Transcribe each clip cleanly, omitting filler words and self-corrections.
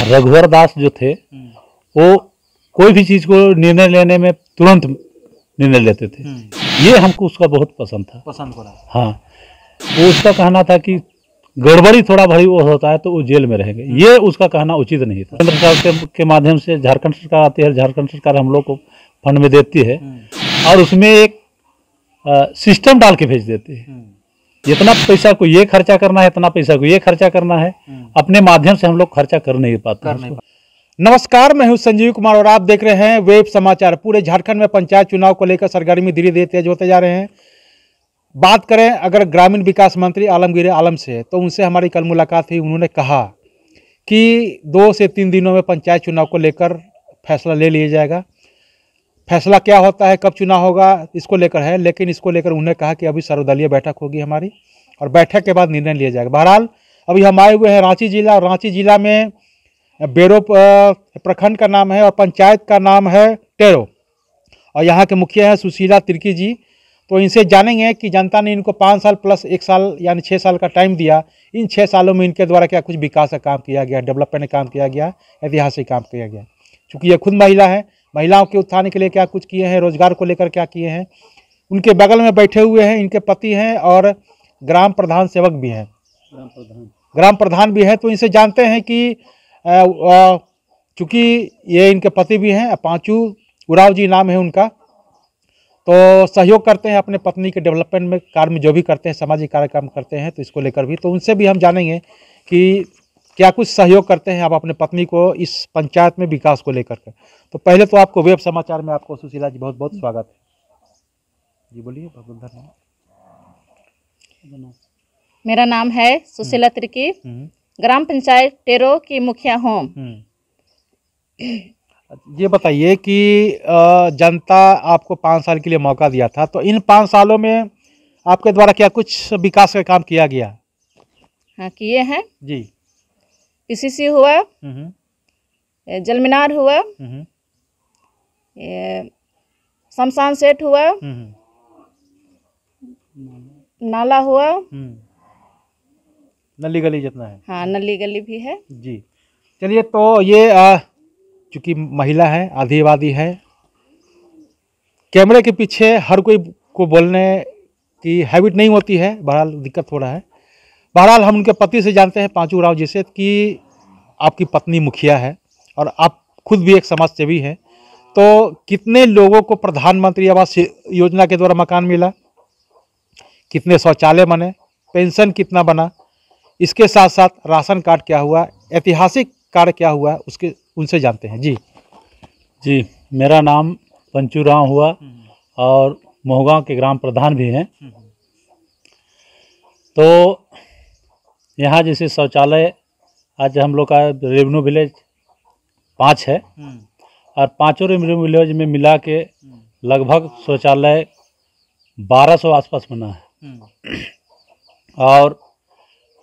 रघुवर दास जो थे वो कोई भी चीज़ को निर्णय लेने में तुरंत निर्णय लेते थे। ये हमको उसका बहुत पसंद था, पसंद पड़ा। हाँ, वो उसका कहना था कि गड़बड़ी थोड़ा भारी वो होता है तो वो जेल में रहेंगे, ये उसका कहना उचित नहीं था। केंद्र सरकार के माध्यम से झारखंड सरकार आती है, झारखंड सरकार हम लोग को फंड में देती है और उसमें एक सिस्टम डाल के भेज देती है, इतना पैसा को ये खर्चा करना है, इतना पैसा को ये खर्चा करना है, अपने माध्यम से हम लोग खर्चा कर नहीं पाते। नमस्कार, मैं हूं संजीव कुमार और आप देख रहे हैं वेब समाचार। पूरे झारखंड में पंचायत चुनाव को लेकर सरगर्मी धीरे धीरे तेज होते जा रहे हैं। बात करें अगर ग्रामीण विकास मंत्री आलमगीर आलम से, तो उनसे हमारी कल मुलाकात हुई। उन्होंने कहा कि 2 से 3 दिनों में पंचायत चुनाव को लेकर फैसला ले लिया जाएगा। फैसला क्या होता है, कब चुनाव होगा, इसको लेकर है, लेकिन इसको लेकर उन्होंने कहा कि अभी सर्वदलीय बैठक होगी हमारी और बैठक के बाद निर्णय लिया जाएगा। बहरहाल अभी हम आए हुए हैं रांची जिला, और रांची जिला में बेरो प्रखंड का नाम है और पंचायत का नाम है टेरो, और यहाँ के मुखिया हैं सुशीला तिर्की जी। तो इनसे जानेंगे कि जनता ने इनको 5 साल प्लस 1 साल यानी 6 साल का टाइम दिया। इन 6 सालों में इनके द्वारा क्या कुछ विकास का काम किया गया, डेवलपमेंट का काम किया गया, ऐतिहासिक काम किया गया। चूँकि ये खुद महिला है, महिलाओं के उत्थान के लिए क्या कुछ किए हैं, रोजगार को लेकर क्या किए हैं। उनके बगल में बैठे हुए हैं इनके पति हैं और ग्राम प्रधान सेवक भी हैं, ग्राम प्रधान भी हैं। तो इनसे जानते हैं कि चूँकि ये इनके पति भी हैं, पांचू उराव जी नाम है उनका, तो सहयोग करते हैं अपने पत्नी के डेवलपमेंट में, कार्य में जो भी करते हैं, सामाजिक कार्यक्रम करते हैं। तो इसको लेकर भी तो उनसे भी हम जानेंगे कि क्या कुछ सहयोग करते हैं आप अपने पत्नी को इस पंचायत में विकास को लेकर के। तो पहले तो आपको वेब समाचार में आपको सुशीला जी बहुत बहुत स्वागत है जी, बोलिए। बहुत बहुत धन्यवाद। मेरा नाम है सुशीला तिर्की, ग्राम पंचायत टेरो की मुखिया हूँ। ये बताइए कि जनता आपको 5 साल के लिए मौका दिया था, तो इन 5 सालों में आपके द्वारा क्या कुछ विकास का काम किया गया? हाँ, किए हैं जी। पीसीसी हुआ, जल मीनार हुआ, शमशान सेट हुआ, नाला हुआ, नली गली जितना है। हाँ, नली गली भी है जी। चलिए, तो ये चूँकि महिला है, आधी आबादी है, कैमरे के पीछे हर कोई को बोलने की हैबिट नहीं होती है, बहरहाल दिक्कत हो रहा है। बहरहाल हम उनके पति से जानते हैं, पांचू राव जी से, कि आपकी पत्नी मुखिया है और आप खुद भी एक समाज सेवी हैं। तो कितने लोगों को प्रधानमंत्री आवास योजना के द्वारा मकान मिला, कितने शौचालय बने, पेंशन कितना बना, इसके साथ साथ राशन कार्ड क्या हुआ, ऐतिहासिक कार्य क्या हुआ, उसके उनसे जानते हैं। जी, मेरा नाम पंचू राव हुआ और मोहगांव के ग्राम प्रधान भी हैं। तो यहाँ जैसे शौचालय आज हम लोग का रेवेन्यू विलेज 5 है और 5 रेवेन्यू विलेज में मिला के लगभग शौचालय 1200 आसपास बना है और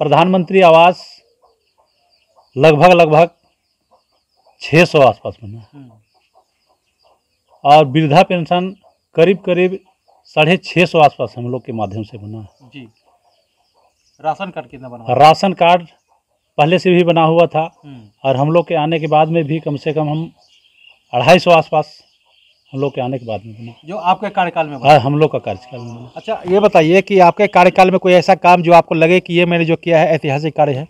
प्रधानमंत्री आवास लगभग 600 आसपास बना है और वृद्धा पेंशन करीब 650 आसपास हम लोग के माध्यम से बना है। जी। राशन कार्ड कितना बना? राशन कार्ड पहले से भी बना हुआ था और हम लोग के आने के बाद में भी कम से कम हम 250 आसपास हम लोग के आने के बाद में बना, जो आपके कार्यकाल में बना। हम लोग का कार्यकाल में बना। अच्छा, ये बताइए कि आपके कार्यकाल में कोई ऐसा काम जो आपको लगे कि ये मैंने जो किया है ऐतिहासिक कार्य है?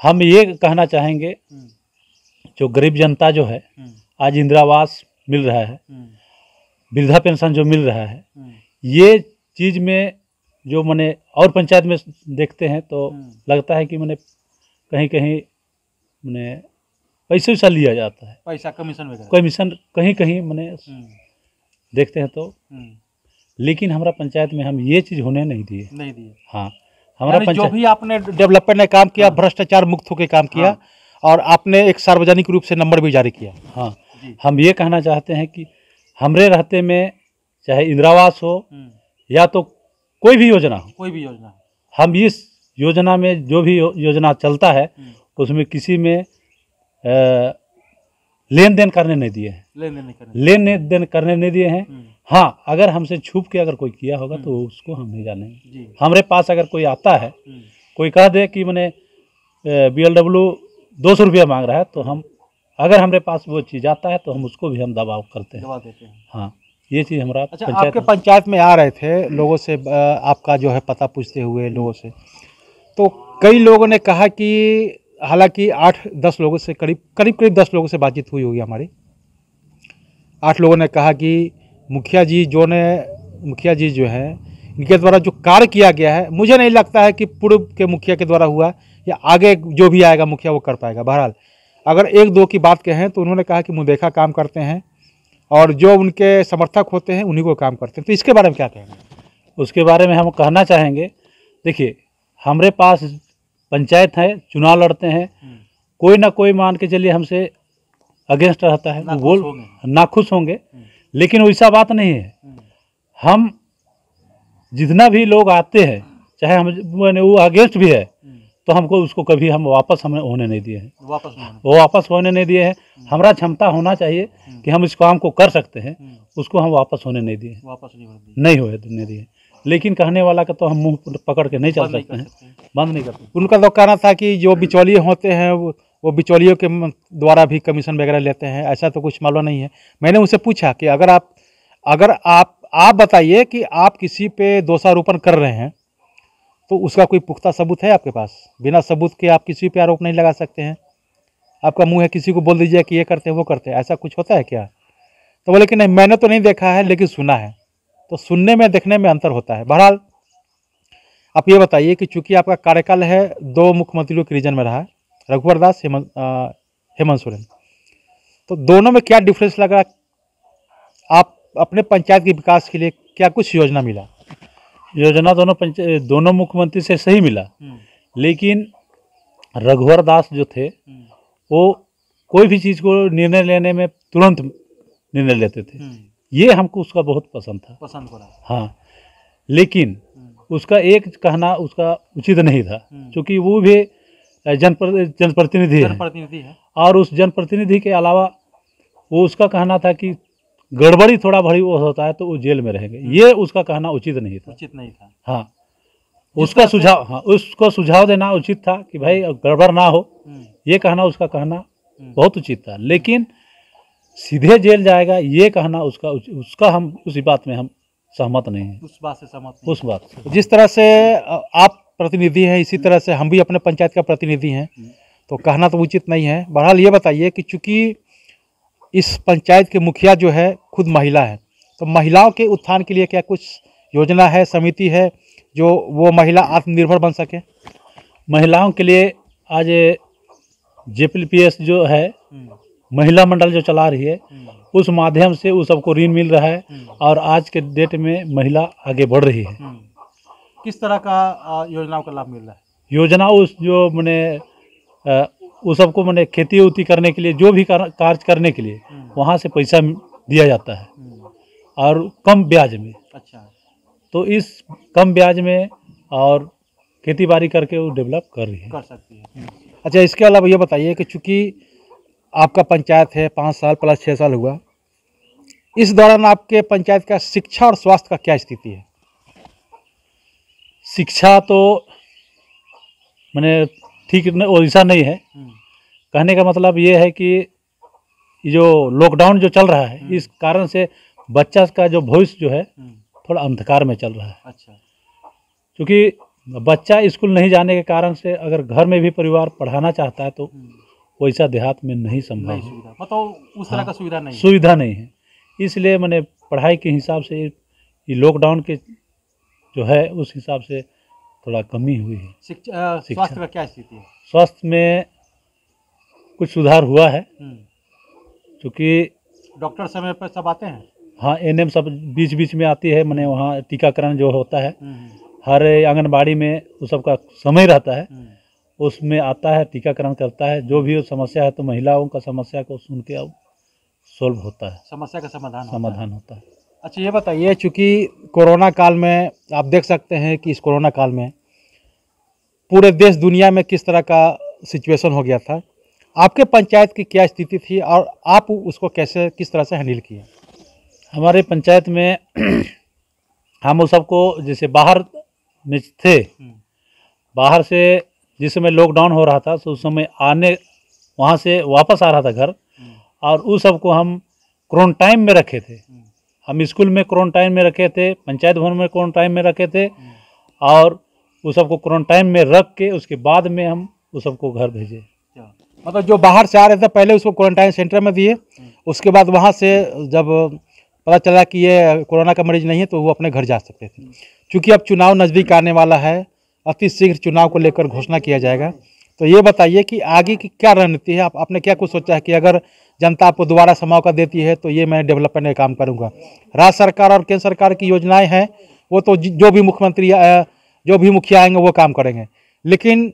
हम ये कहना चाहेंगे, जो गरीब जनता जो है आज इंदिरा आवास मिल रहा है, वृद्धा पेंशन जो मिल रहा है, ये चीज़ में जो मैंने और पंचायत में देखते हैं तो लगता है कि मैंने कहीं मैंने पैसे वैसा लिया जाता है, पैसा कमीशन वगैरह, कमीशन कहीं मैंने देखते हैं तो। लेकिन हमारा पंचायत में हम ये चीज़ होने नहीं दिए। हाँ, हमारा पंचायत जो भी आपने डेवलपमेंट में काम किया, भ्रष्टाचार मुक्त होकर काम किया और आपने एक सार्वजनिक रूप से नंबर भी जारी किया। हाँ, हम ये कहना चाहते हैं कि हमरे रहते में चाहे इंदिरा आवास हो या तो कोई भी योजना हो, हम इस योजना में जो भी योजना चलता है उसमें किसी में लेन देन करने नहीं दिए हैं, लेन देन करने नहीं दिए हैं। हाँ, अगर हमसे छुप के अगर कोई किया होगा तो उसको हम नहीं जानेंगे। हमारे पास अगर कोई आता है, कोई कह दे कि मैंने BLW 200 रुपया मांग रहा है, तो हम अगर हमारे पास वो चीज़ आता है तो हम उसको भी हम दबाव करते हैं, दबा देते हैं। हाँ ये चीज़ हमारा अच्छा, आपके पंचायत में आ रहे थे लोगों से आपका जो है पता पूछते हुए लोगों से, तो कई लोगों ने कहा कि हालांकि 8-10 लोगों से करीब 10 लोगों से बातचीत हुई होगी हमारी। 8 लोगों ने कहा कि मुखिया जी जो है इनके द्वारा जो कार्य किया गया है, मुझे नहीं लगता है कि पूर्व के मुखिया के द्वारा हुआ या आगे जो भी आएगा मुखिया वो कर पाएगा। बहरहाल अगर 1-2 की बात कहें तो उन्होंने कहा कि मुंह-देखा काम करते हैं और जो उनके समर्थक होते हैं उन्हीं को काम करते हैं। तो इसके बारे में क्या कहेंगे? उसके बारे में हम कहना चाहेंगे, देखिए हमारे पास पंचायत है, चुनाव लड़ते हैं, कोई ना कोई मान के चलिए हमसे अगेंस्ट रहता है, नाखुश होंगे, लेकिन वैसा बात नहीं है। हम जितना भी लोग आते हैं, चाहे हम वो अगेंस्ट भी है, तो हमको उसको कभी हम वापस हमें होने नहीं दिए हैं, वो वापस होने नहीं दिए हैं। हमारा क्षमता होना चाहिए कि हम इस काम को कर सकते हैं, उसको हम वापस होने नहीं दिए, नहीं होने दिए। लेकिन कहने वाला का तो हम मुंह पकड़ के नहीं चल सकते हैं, बंद नहीं करते। उनका तो कहना था कि जो बिचौलिए होते हैं वो बिचौलियों के द्वारा भी कमीशन वगैरह लेते हैं, ऐसा तो कुछ मालूम नहीं है। मैंने उनसे पूछा कि अगर आप बताइए कि आप किसी पे दोषारोपण कर रहे हैं तो उसका कोई पुख्ता सबूत है आपके पास? बिना सबूत के आप किसी पे आरोप नहीं लगा सकते हैं। आपका मुंह है, किसी को बोल दीजिए कि ये करते हैं वो करते हैं, ऐसा कुछ होता है क्या? तो बोले कि नहीं, मैंने तो नहीं देखा है लेकिन सुना है। तो सुनने में देखने में अंतर होता है। बहरहाल आप ये बताइए कि चूंकि आपका कार्यकाल है 2 मुख्यमंत्रियों के रीजन में रहा है, रघुवर दास, हेमंत सोरेन, तो दोनों में क्या डिफरेंस लगा? आप अपने पंचायत के विकास के लिए क्या कुछ योजना मिला? योजना दोनों मुख्यमंत्री से सही मिला, लेकिन रघुवर दास जो थे वो कोई भी चीज़ को निर्णय लेने में तुरंत निर्णय लेते थे, ये हमको उसका बहुत पसंद था। हाँ, लेकिन उसका एक कहना उसका उचित नहीं था, क्योंकि वो भी जनप्रतिनिधि है, और उस जनप्रतिनिधि के अलावा वो उसका कहना था कि गड़बड़ी थोड़ा बड़ी वो होता है तो वो जेल में रहेंगे, ये उसका कहना उचित नहीं था। हाँ, उसका सुझाव, हाँ उसको सुझाव देना उचित था कि भाई गड़बड़ ना हो, ये कहना उसका कहना बहुत उचित था। लेकिन सीधे जेल जाएगा ये कहना उसका हम उसी बात में हम सहमत नहीं हैं। उस बात से सहमत नहीं। उस बात से जिस तरह से आप प्रतिनिधि हैं, इसी तरह से हम भी अपने पंचायत का प्रतिनिधि हैं, तो कहना तो उचित नहीं है। बहरहाल ये बताइए कि चूंकि इस पंचायत के मुखिया जो है खुद महिला है, तो महिलाओं के उत्थान के लिए क्या कुछ योजना है, समिति है जो वो महिला आत्मनिर्भर बन सके? महिलाओं के लिए आज JPLPS जो है महिला मंडल जो चला रही है, उस माध्यम से उस सबको ऋण मिल रहा है, और आज के डेट में महिला आगे बढ़ रही है। किस तरह का योजनाओं का लाभ मिल रहा है? योजना उस जो मैंने उस सबको मैंने खेती उती करने के लिए, जो भी कार्य करने के लिए वहाँ से पैसा दिया जाता है, और कम ब्याज में। अच्छा, तो इस कम ब्याज में और खेती बाड़ी करके वो डेवलप कर रही है, कर सकती है। अच्छा, इसके अलावा ये बताइए कि चूँकि आपका पंचायत है 5 साल प्लस 6 साल हुआ, इस दौरान आपके पंचायत का शिक्षा और स्वास्थ्य का क्या स्थिति है? शिक्षा तो मैंने ठीक वैसा नहीं है। कहने का मतलब ये है कि जो लॉकडाउन जो चल रहा है, इस कारण से बच्चा का जो भविष्य जो है थोड़ा अंधकार में चल रहा है। अच्छा, क्योंकि बच्चा स्कूल नहीं जाने के कारण से अगर घर में भी परिवार पढ़ाना चाहता है तो वैसा देहात में नहीं संभव है, मतलब उस तरह का सुविधा नहीं है। इसलिए मैंने पढ़ाई के हिसाब से ये लॉकडाउन के जो है उस हिसाब से थोड़ा कमी हुई है। स्वास्थ्य का क्या स्थिति है? स्वास्थ्य में कुछ सुधार हुआ है, क्योंकि डॉक्टर समय पर सब आते हैं। हाँ, NM सब बीच बीच में आती है, मैंने वहाँ टीकाकरण जो होता है हर आंगनबाड़ी में उस सब का समय रहता है, उसमें आता है, टीकाकरण करता है। जो भी समस्या है तो महिलाओं का समस्या को सुन के अब सोल्व होता है, समस्या का समाधान होता है। अच्छा, ये बताइए, चूँकि कोरोना काल में आप देख सकते हैं कि इस कोरोना काल में पूरे देश दुनिया में किस तरह का सिचुएशन हो गया था, आपके पंचायत की क्या स्थिति थी और आप उसको किस तरह से हैंडल किए? हमारे पंचायत में हम उस सबको जैसे बाहर में थे, बाहर से जिस समय लॉकडाउन हो रहा था तो उस समय आने वहाँ से वापस आ रहा था घर, और उस सबको हम क्वारंटाइन में रखे थे। हम स्कूल में क्वारंटाइन में रखे थे, पंचायत भवन में क्वारंटाइन में रखे थे, और उस सबको क्वारंटाइन में रख के उसके बाद में हम उस सबको घर भेजे। मतलब जो बाहर से आ रहे थे पहले उसको क्वारंटाइन सेंटर में दिए, उसके बाद वहाँ से जब पता चला कि ये कोरोना का मरीज नहीं है तो वो अपने घर जा सकते थे। क्योंकि अब चुनाव नज़दीक आने वाला है, अति शीघ्र चुनाव को लेकर घोषणा किया जाएगा, तो ये बताइए कि आगे की क्या रणनीति है? आपने क्या कुछ सोचा है कि अगर जनता आपको दोबारा से मौका देती है तो ये मैं डेवलपमेंट का काम करूँगा? राज्य सरकार और केंद्र सरकार की योजनाएँ हैं, वो तो जो भी मुख्यमंत्री जो भी मुखिया आएंगे वो काम करेंगे, लेकिन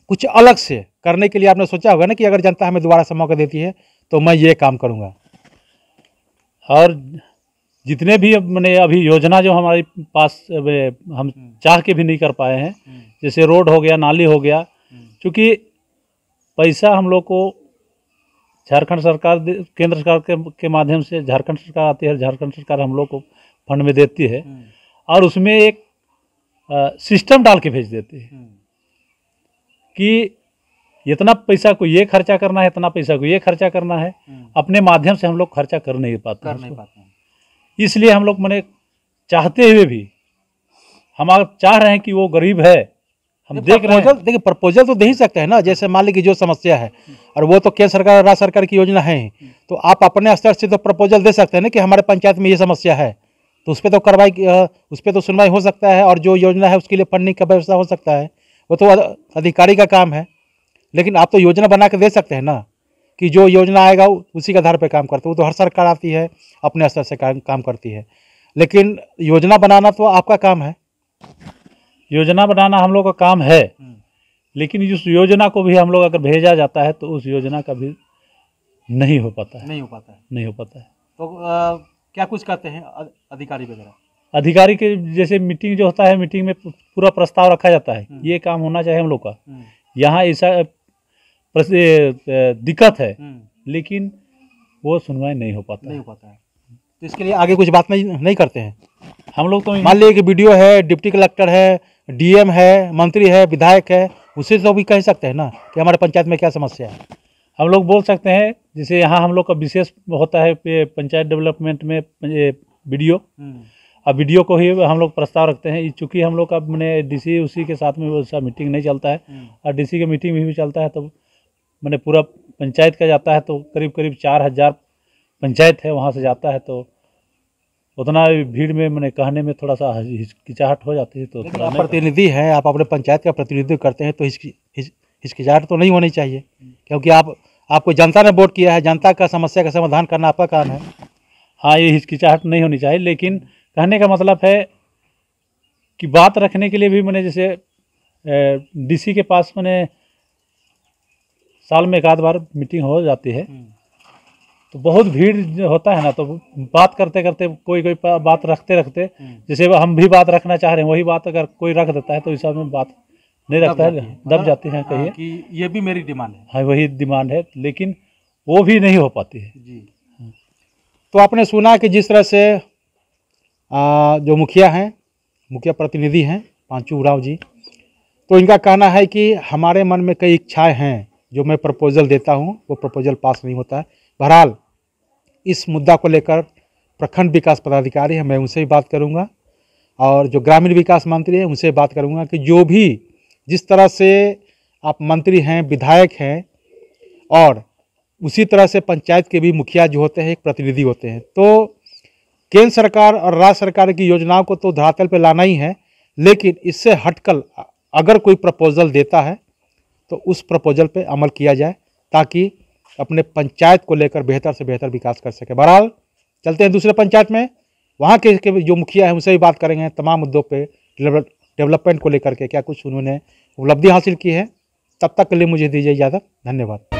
कुछ अलग से करने के लिए आपने सोचा होगा ना कि अगर जनता हमें दोबारा से मौका देती है तो मैं ये काम करूँगा। और जितने भी मैंने अभी योजना जो हमारे पास हम चाह के भी नहीं कर पाए हैं, जैसे रोड हो गया, नाली हो गया, क्योंकि पैसा हम लोग को झारखंड सरकार केंद्र सरकार के माध्यम से झारखंड सरकार आती है, झारखंड सरकार हम लोग को फंड में देती है, और उसमें एक सिस्टम डाल के भेज देती है कि इतना पैसा को ये खर्चा करना है, इतना पैसा को ये खर्चा करना है। अपने माध्यम से हम लोग खर्चा कर नहीं पाते हैं। इसलिए हम लोग मैंने चाहते हुए भी हम आप चाह रहे हैं कि वो गरीब है, हम देख रहे हैं। देखिए प्रपोजल तो दे ही सकते हैं ना, जैसे मान लीजिए जो समस्या है और वो तो केंद्र सरकार और राज्य सरकार की योजना है, तो आप अपने स्तर से तो प्रपोजल दे सकते हैं ना कि हमारे पंचायत में ये समस्या है, तो उस पर तो कार्रवाई, उस पर तो सुनवाई हो सकता है, और जो योजना है उसके लिए फंडिंग का व्यवस्था हो सकता है, वो तो अधिकारी का काम है। लेकिन आप तो योजना बना के दे सकते हैं ना कि जो योजना आएगा उसी के आधार पर काम करते हैं। वो तो हर सरकार आती है अपने स्तर से काम करती है, लेकिन योजना बनाना तो आपका काम है। योजना बनाना हम लोग का काम है, लेकिन उस योजना को भी हम लोग अगर भेजा जाता है तो उस योजना का भी नहीं हो पाता है। नहीं हो पाता है। नहीं हो पाता है। तो क्या कुछ कहते हैं अधिकारी वगैरह? अधिकारी के जैसे मीटिंग जो होता है, मीटिंग में पूरा प्रस्ताव रखा जाता है, ये काम होना चाहिए हम लोग का, यहाँ ऐसा दिक्कत है, लेकिन वो सुनवाई नहीं हो पाता है। तो इसके लिए आगे कुछ बात नहीं करते हैं हम लोग। तो मान लीजिए कि वीडियो है, डिप्टी कलेक्टर है, डीएम है, मंत्री है, विधायक है, उससे तो भी कह सकते हैं ना कि हमारे पंचायत में क्या समस्या है। हम लोग बोल सकते हैं, जैसे यहाँ हम लोग का विशेष होता है पंचायत डेवलपमेंट में वीडियो, अब वीडियो को ही हम लोग प्रस्ताव रखते हैं। चूँकि हम लोग का मैंने डीसी उसी के साथ में वैसा मीटिंग नहीं चलता है, और डीसी के मीटिंग भी चलता है तो मैंने पूरा पंचायत का जाता है, तो करीब करीब 4000 पंचायत है, वहाँ से जाता है, तो उतना भीड़ में मैंने कहने में थोड़ा सा हिचकिचाहट हो जाती है। तो आप प्रतिनिधि हैं, आप अपने पंचायत का प्रतिनिधित्व करते हैं, तो हिचकिचाहट तो नहीं होनी चाहिए, क्योंकि आपको जनता ने वोट किया है, जनता का समस्या का समाधान करना आपका काम है। हाँ, ये हिचकिचाहट नहीं होनी चाहिए, लेकिन कहने का मतलब है कि बात रखने के लिए भी मैंने जैसे डीसी के पास मैंने साल में एक आध बार मीटिंग हो जाती है, तो बहुत भीड़ होता है ना, तो बात करते करते कोई बात रखते जैसे हम भी बात रखना चाह रहे हैं, वही बात अगर कोई रख देता है तो इस में बात नहीं रखता है, दब जाती है कहिए कि ये भी मेरी डिमांड है। हाँ, वही डिमांड है, लेकिन वो भी नहीं हो पाती है जी। तो आपने सुना कि जिस तरह से जो मुखिया हैं, मुखिया प्रतिनिधि हैं पांचू उरांव जी, तो इनका कहना है कि हमारे मन में कई इच्छाएं हैं, जो मैं प्रपोजल देता हूं वो प्रपोजल पास नहीं होता है। बहरहाल इस मुद्दा को लेकर प्रखंड विकास पदाधिकारी हैं, मैं उनसे भी बात करूंगा, और जो ग्रामीण विकास मंत्री हैं उनसे बात करूंगा कि जो भी जिस तरह से आप मंत्री हैं, विधायक हैं, और उसी तरह से पंचायत के भी मुखिया जो होते हैं एक प्रतिनिधि होते हैं, तो केंद्र सरकार और राज्य सरकार की योजनाओं को तो धरातल पर लाना ही है, लेकिन इससे हटकर अगर कोई प्रपोजल देता है तो उस प्रपोजल पे अमल किया जाए, ताकि अपने पंचायत को लेकर बेहतर से बेहतर विकास कर सके। बहरहाल चलते हैं दूसरे पंचायत में, वहाँ के जो मुखिया हैं उनसे भी बात करेंगे तमाम मुद्दों पे, डेवलपमेंट को लेकर के क्या कुछ उन्होंने उपलब्धि हासिल की है। तब तक के लिए मुझे दीजिए इजाज़त। धन्यवाद।